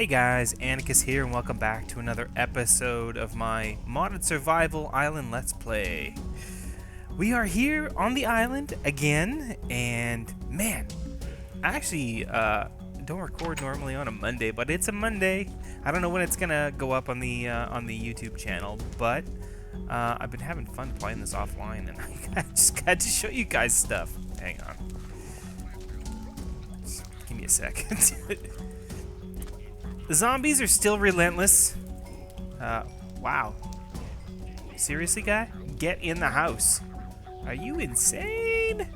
Hey guys, Antikas here, and welcome back to another episode of my modded survival island let's play. We are here on the island again, and man, I actually don't record normally on a Monday, but it's a Monday. I don't know when it's gonna go up on the YouTube channel, but I've been having fun playing this offline, and I just got to show you guys stuff. Hang on, just give me a second. The zombies are still relentless. Wow. Seriously, guy? Get in the house. Are you insane?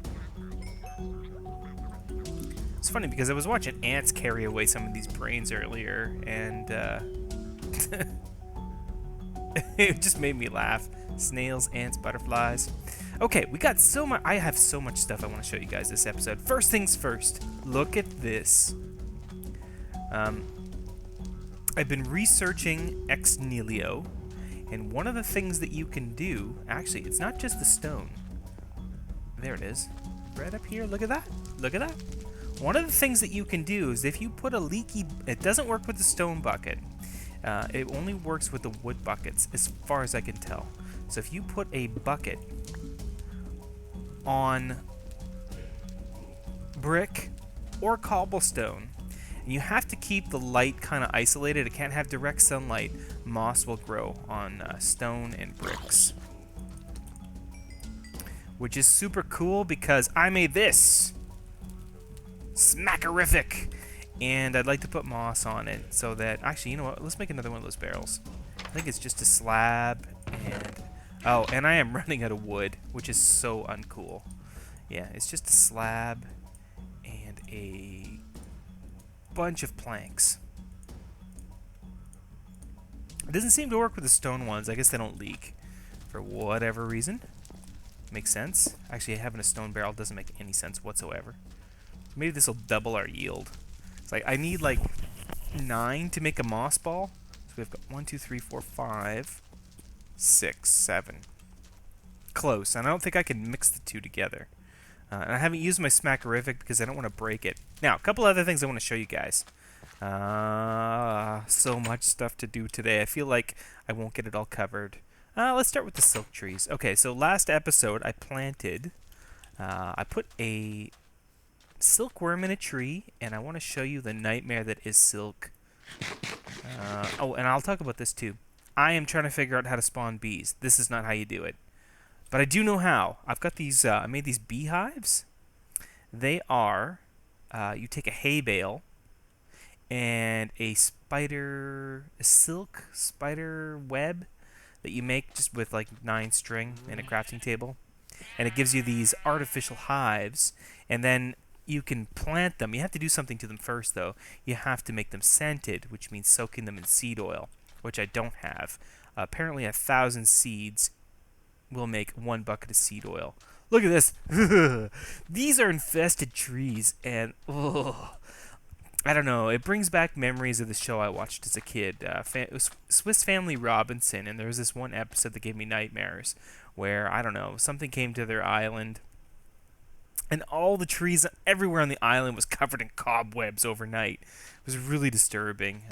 It's funny because I was watching ants carry away some of these brains earlier, and it just made me laugh. Snails, ants, butterflies. Okay, we got so much. I have so much stuff I want to show you guys this episode. First things first, look at this. I've been researching ex nihilo, and one of the things that you can do, actually, it's not just the stone. There it is. Right up here, look at that. Look at that. One of the things that you can do is if you put a leaky, it doesn't work with the stone bucket. It only works with the wood buckets, as far as I can tell. So if you put a bucket on brick or cobblestone, and you have to keep the light kind of isolated. It can't have direct sunlight. Moss will grow on stone and bricks. Which is super cool because I made this. Smackerific! And I'd like to put moss on it so that... Actually, you know what? Let's make another one of those barrels. I think it's just a slab and... Oh, and I am running out of wood, which is so uncool. Yeah, it's just a slab and a bunch of planks. It doesn't seem to work with the stone ones. I guess they don't leak for whatever reason. Makes sense. Actually, having a stone barrel doesn't make any sense whatsoever. Maybe this will double our yield. It's like I need like 9 to make a moss ball. So we've got 1, 2, 3, 4, 5, 6, 7. Close. And I don't think I can mix the two together. And I haven't used my Smackerific because I don't want to break it. Now, a couple other things I want to show you guys. So much stuff to do today. I feel like I won't get it all covered. Let's start with the silk trees. Okay, so last episode I planted... I put a silkworm in a tree, and I want to show you the nightmare that is silk. Oh, and I'll talk about this too. I am trying to figure out how to spawn bees. This is not how you do it. But I do know how. I've got these, I made these beehives. They are, you take a hay bale and a silk spider web that you make just with like 9 string and a crafting table. And it gives you these artificial hives. And then you can plant them. You have to do something to them first, though. You have to make them scented, which means soaking them in seed oil, which I don't have. Apparently 1,000 seeds will make 1 bucket of seed oil. Look at this. These are infested trees, and I don't know. It brings back memories of the show I watched as a kid, it was Swiss Family Robinson, and there was this one episode that gave me nightmares where, I don't know, something came to their island, and all the trees everywhere on the island was covered in cobwebs overnight. It was really disturbing.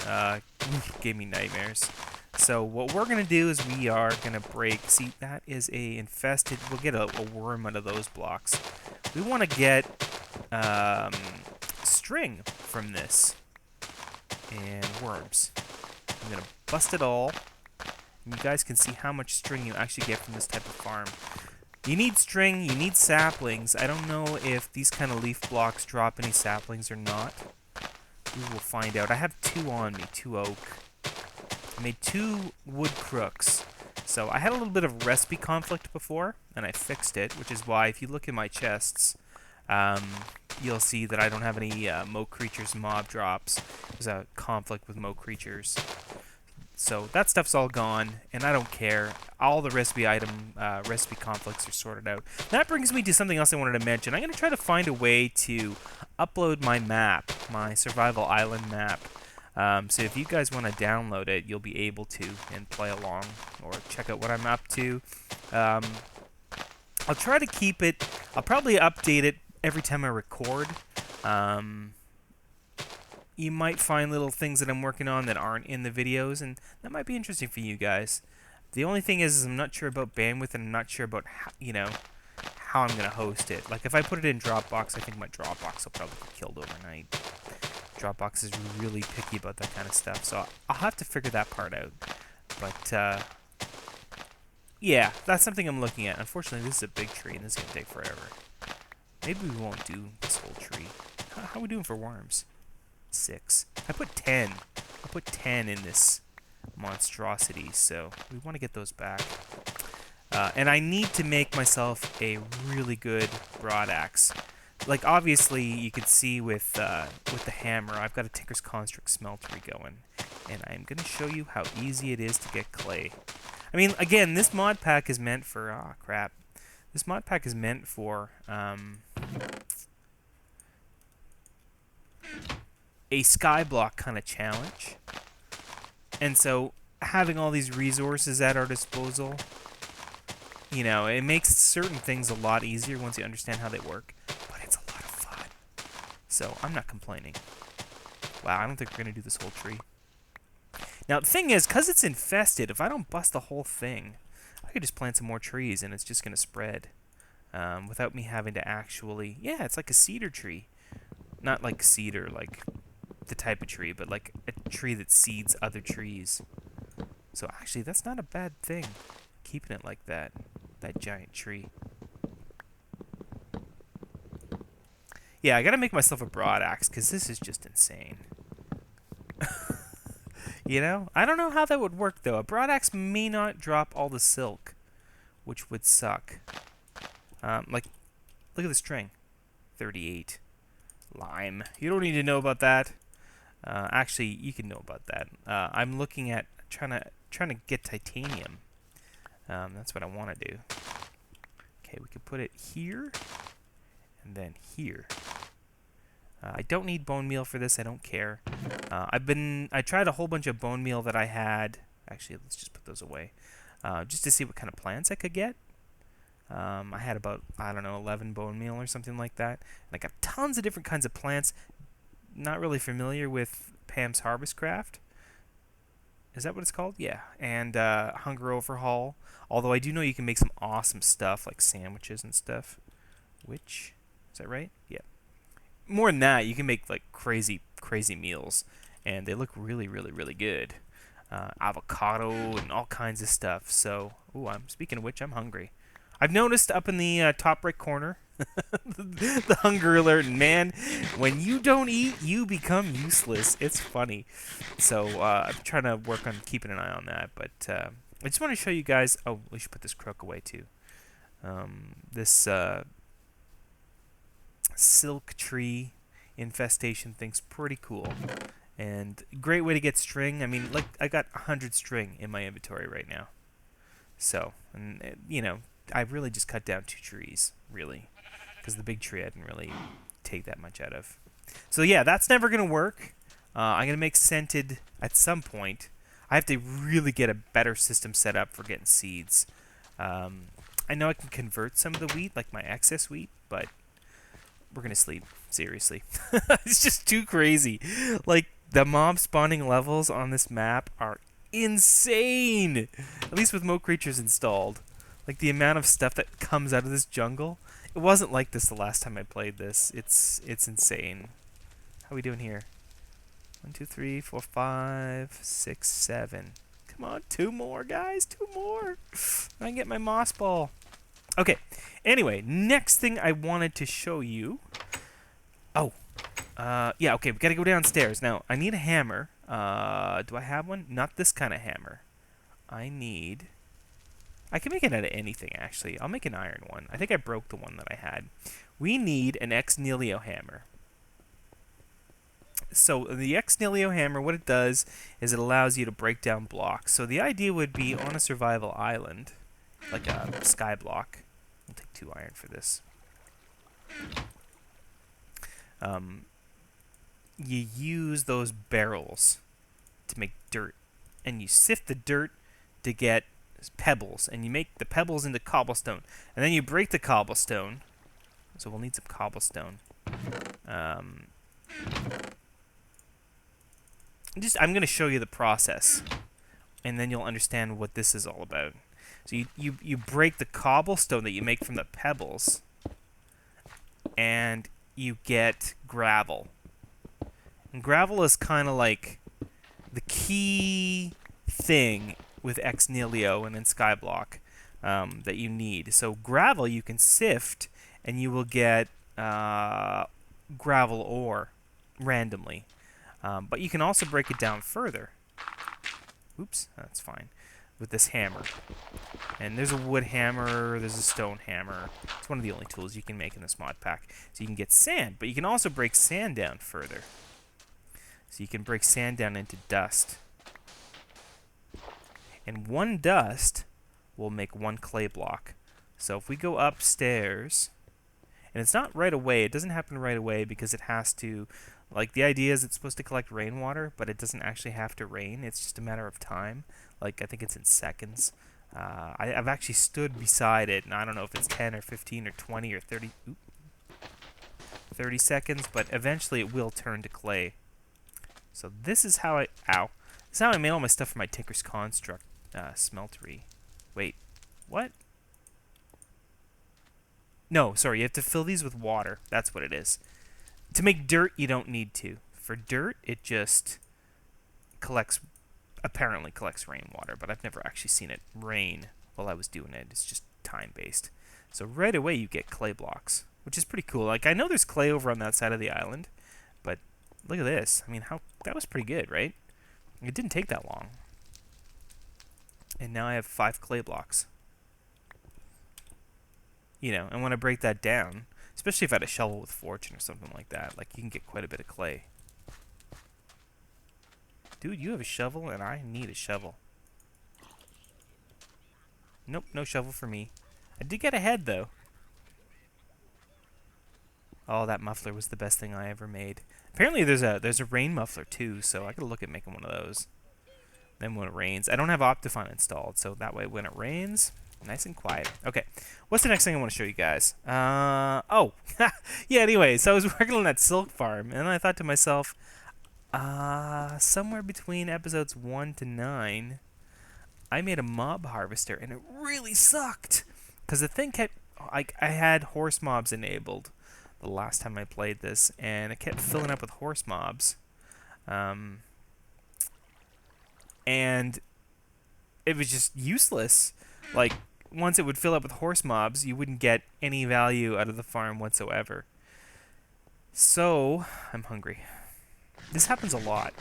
Gave me nightmares. So what we're going to do is we are going to break... See, that is a infested... We'll get a worm out of those blocks. We want to get string from this. And worms. I'm going to bust it all. And you guys can see how much string you actually get from this type of farm. You need string, you need saplings. I don't know if these kind of leaf blocks drop any saplings or not. We will find out. I have 2 on me, 2 oak. I made 2 wood crooks. So I had a little bit of recipe conflict before, and I fixed it, which is why if you look in my chests, you'll see that I don't have any Mo Creatures mob drops. There's a conflict with Mo Creatures. So that stuff's all gone, and I don't care. All the recipe conflicts are sorted out. That brings me to something else I wanted to mention. I'm going to try to find a way to upload my map, my survival island map. So if you guys want to download it, you'll be able to and play along or check out what I'm up to. I'll try to keep it. I'll probably update it every time I record. you might find little things that I'm working on that aren't in the videos, and that might be interesting for you guys. The only thing is I'm not sure about bandwidth, and I'm not sure about how I'm gonna host it. Like if I put it in Dropbox, I think my Dropbox will probably get killed overnight. Dropbox is really picky about that kind of stuff, so I'll have to figure that part out. But yeah, that's something I'm looking at. Unfortunately, this is a big tree, and this is gonna take forever. Maybe we won't do this whole tree. How are we doing for worms? 6. I put 10. I put 10 in this monstrosity, so we want to get those back. And I need to make myself a really good broad axe. Like obviously, you could see with the hammer, I've got a Tinker's Construct smeltery going, and I'm gonna show you how easy it is to get clay. I mean, again, this mod pack is meant for crap. This mod pack is meant for a skyblock kind of challenge, and so having all these resources at our disposal, it makes certain things a lot easier once you understand how they work. But it's a lot of fun, so I'm not complaining. Wow, I don't think we're gonna do this whole tree. Now the thing is, because it's infested, if I don't bust the whole thing, I could just plant some more trees and it's just gonna spread without me having to actually. Yeah, it's like a cedar tree, not like cedar, like the type of tree, but like a tree that seeds other trees. So actually, that's not a bad thing, keeping it like that giant tree. Yeah, I gotta make myself a broad axe because this is just insane. I don't know how that would work though. A broad axe may not drop all the silk, which would suck. Like, look at the string, 38. Lime. You don't need to know about that. Actually, you can know about that. I'm looking at trying to get titanium. That's what I want to do. Okay, we could put it here and then here. I don't need bone meal for this. I don't care. I tried a whole bunch of bone meal that I had. Actually, let's just put those away. Just to see what kind of plants I could get. I had about, I don't know, 11 bone meal or something like that. And I got tons of different kinds of plants. Not really familiar with Pam's Harvest Craft. Is that what it's called? Yeah. And Hunger Overhaul. Although I do know you can make some awesome stuff, like sandwiches and stuff. Which, is that right? Yeah. More than that, you can make like crazy meals. And they look really, really, really good. Avocado and all kinds of stuff. So, speaking of which, I'm hungry. I've noticed up in the top right corner, the hunger alert. And man, when you don't eat, you become useless. It's funny. So I'm trying to work on keeping an eye on that. But I just want to show you guys. Oh, we should put this crook away too. This silk tree infestation thing's pretty cool. And great way to get string. I mean, like I got 100 string in my inventory right now. So, and I really just cut down 2 trees, really, because the big tree I didn't really take that much out of. So yeah, that's never gonna work. I'm gonna make scented at some point. I have to really get a better system set up for getting seeds. I know I can convert some of the wheat, like my excess wheat, but we're gonna sleep. Seriously, it's just too crazy. Like the mob spawning levels on this map are insane. At least with Mo Creatures installed. Like the amount of stuff that comes out of this jungle. It wasn't like this the last time I played this. It's insane. How are we doing here? 1, 2, 3, 4, 5, 6, 7. Come on, 2 more, guys. 2 more. I can get my moss ball. Okay. Anyway, next thing I wanted to show you. Oh. Yeah, okay. We gotta go downstairs. Now, I need a hammer. Do I have one? Not this kind of hammer. I can make it out of anything, actually. I'll make an iron one. I think I broke the one that I had. We need an ex nihilo hammer. So the ex nihilo hammer, what it does is it allows you to break down blocks. So the idea would be on a survival island, like a sky block. I'll take 2 iron for this. You use those barrels to make dirt, and you sift the dirt to get pebbles, and you make the pebbles into cobblestone, and then you break the cobblestone. So we'll need some cobblestone. I'm going to show you the process, and then you'll understand what this is all about. So you break the cobblestone that you make from the pebbles, and you get gravel. And gravel is kind of like the key thing with Ex Nihilo and in Skyblock that you need. So gravel you can sift, and you will get gravel ore randomly. But you can also break it down further. Oops, that's fine. With this hammer. And there's a wood hammer, there's a stone hammer. It's one of the only tools you can make in this mod pack. So you can get sand, but you can also break sand down further. So you can break sand down into dust. And one dust will make one clay block. So if we go upstairs, and it's not right away, it doesn't happen right away because it has to, like, the idea is it's supposed to collect rainwater, but it doesn't actually have to rain. It's just a matter of time. Like, I think it's in seconds. I've actually stood beside it, and I don't know if it's 10 or 15 or 20 or 30, 30 seconds, but eventually it will turn to clay. So this is how this is how I made all my stuff for my Tinker's Construct smeltery. Wait, what? No, sorry, you have to fill these with water. That's what it is. To make dirt, you don't need to. For dirt, it just apparently collects rainwater, but I've never actually seen it rain while I was doing it. It's just time-based. So right away you get clay blocks, which is pretty cool. Like, I know there's clay over on that side of the island, but look at this. I mean, that was pretty good, right? It didn't take that long. And now I have 5 clay blocks. You know, and when I break that down, especially if I had a shovel with fortune or something like that, like, you can get quite a bit of clay. Dude, you have a shovel, and I need a shovel. Nope, no shovel for me. I did get ahead, though. Oh, that muffler was the best thing I ever made. Apparently there's a rain muffler, too, so I could look at making one of those. Then when it rains, I don't have Optifine installed, so that way when it rains, nice and quiet. Okay, what's the next thing I want to show you guys? Oh, yeah, anyway, so I was working on that silk farm, and I thought to myself, somewhere between episodes 1 to 9, I made a mob harvester, and it really sucked. Because the thing kept, I had horse mobs enabled the last time I played this, and it kept filling up with horse mobs. And it was just useless. Like, once it would fill up with horse mobs, you wouldn't get any value out of the farm whatsoever. So, I'm hungry. This happens a lot.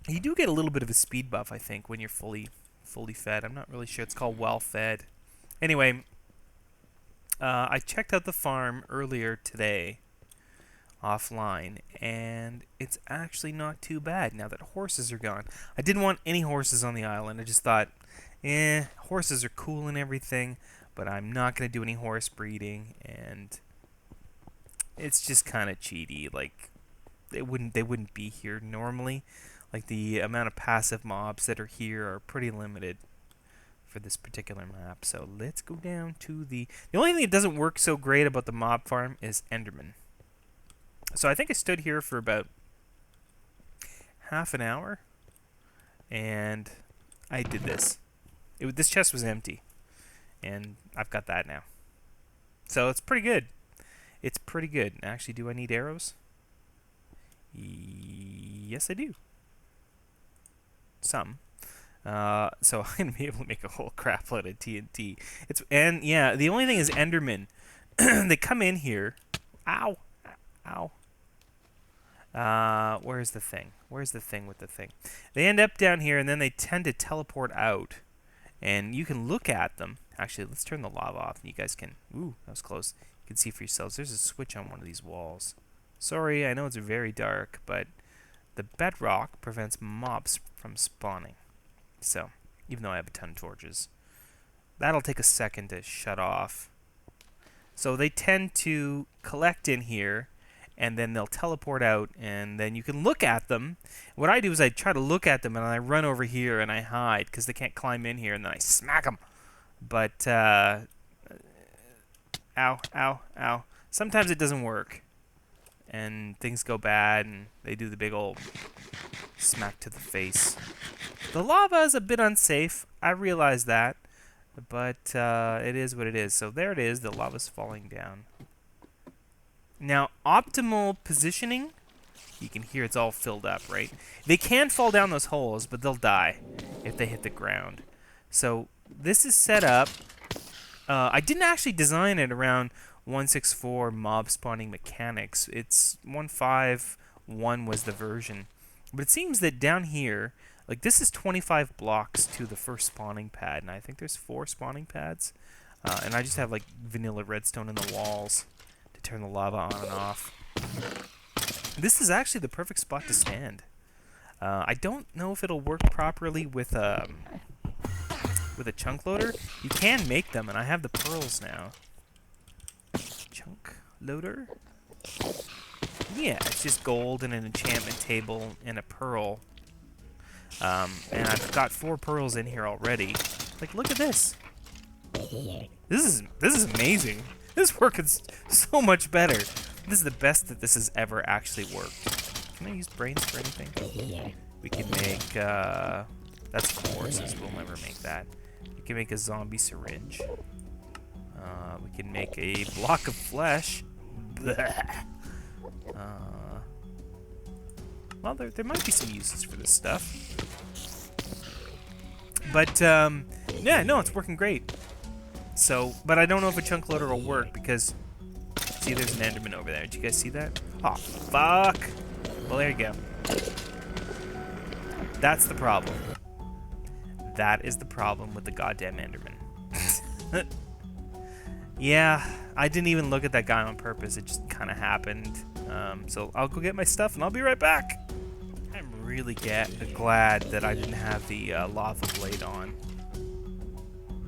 You do get a little bit of a speed buff, I think, when you're fully fed. I'm not really sure. It's called well fed. Anyway, I checked out the farm earlier today, offline, and it's actually not too bad now that horses are gone. I didn't want any horses on the island. I just thought, horses are cool and everything, but I'm not going to do any horse breeding, and it's just kind of cheaty. Like, they wouldn't be here normally. Like, the amount of passive mobs that are here are pretty limited for this particular map. So let's go down to the only thing that doesn't work so great about the mob farm is Enderman. So I think I stood here for about half an hour, and I did this. This chest was empty, and I've got that now. So it's pretty good. It's pretty good. Actually, do I need arrows? Yes, I do. Some. So I'm going to be able to make a whole crap load of TNT. Yeah, the only thing is Endermen. They come in here. Ow. Ow. Where's the thing? Where's the thing with the thing? They end up down here, and then they tend to teleport out. And you can look at them. Actually, let's turn the lava off, and you guys can... Ooh, that was close. You can see for yourselves. There's a switch on one of these walls. Sorry, I know it's very dark, but the bedrock prevents mobs from spawning. So, even though I have a ton of torches. That'll take a second to shut off. So they tend to collect in here, and then they'll teleport out, and then you can look at them. What I do is I try to look at them, and I run over here, and I hide, because they can't climb in here, and then I smack them. But Ow, ow, ow. Sometimes it doesn't work. And things go bad, and they do the big old smack to the face. The lava is a bit unsafe. I realize that. But it is what it is. So there it is. The lava's falling down. Now, optimal positioning. You can hear it's all filled up, right? They can fall down those holes, but they'll die if they hit the ground. So this is set up. I didn't actually design it around 1.6.4 mob spawning mechanics. It's 1.5.1 was the version. But it seems that down here, like this is 25 blocks to the first spawning pad, and I think there's 4 spawning pads. And I just have like vanilla redstone in the walls to turn the lava on and off. This is actually the perfect spot to stand. I don't know if it'll work properly with a chunk loader. You can make them, and I have the pearls now. Chunk loader? Yeah, it's just gold and an enchantment table and a pearl. And I've got 4 pearls in here already. Like, look at this. This is amazing. This is working so much better. This is the best that this has ever actually worked. Can I use brains for anything? We can make, that's horses. We'll never make that. We can make a zombie syringe. We can make a block of flesh. Well, there might be some uses for this stuff. But, yeah, no, it's working great. So, but I don't know if a chunk loader will work because, see, there's an Enderman over there. Did you guys see that? Oh, fuck. Well, there you go. That's the problem. That is the problem with the goddamn Enderman. Yeah, I didn't even look at that guy on purpose. It just kind of happened. So I'll go get my stuff and I'll be right back. I'm really glad that I didn't have the lava blade on.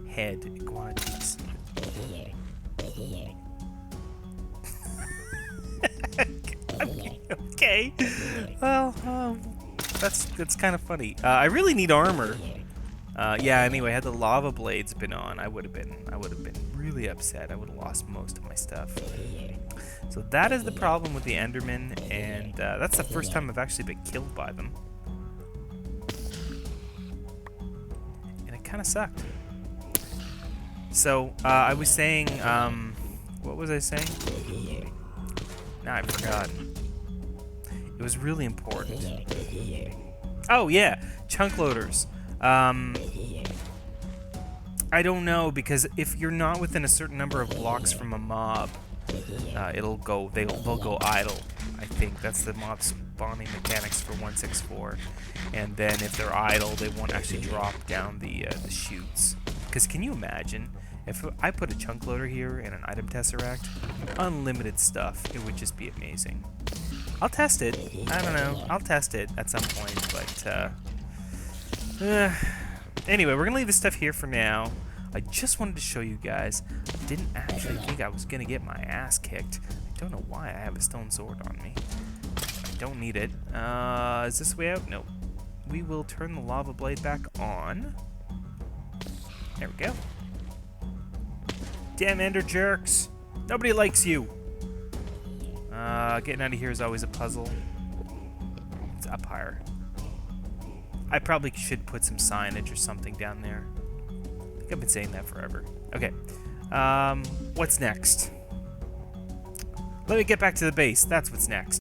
Head quantities. Okay. Well, that's kind of funny. I really need armor. Yeah. Anyway, had the lava blades been on, I would have been really upset. I would have lost most of my stuff. So that is the problem with the Enderman, and that's the first time I've actually been killed by them. And it kind of sucked. So I was saying, what was I saying? Now I forgot. It was really important. Oh yeah, chunk loaders. I don't know, because if you're not within a certain number of blocks from a mob, they'll go idle. I think that's the mob spawning mechanics for 1.6.4. And then if they're idle, they won't actually drop down the chutes. Because can you imagine if I put a chunk loader here and an item tesseract, unlimited stuff? It would just be amazing. I'll test it. I don't know. I'll test it at some point, but anyway, we're gonna leave this stuff here for now. I just wanted to show you guys. I didn't actually think I was gonna get my ass kicked. I don't know why I have a stone sword on me. I don't need it. Is this the way out? Nope. We will turn the lava blade back on. There we go. Damn ender jerks. Nobody likes you. Getting out of here is always a puzzle. It's up higher. I probably should put some signage or something down there. I think I've been saying that forever. Okay. What's next? Let me get back to the base. That's what's next.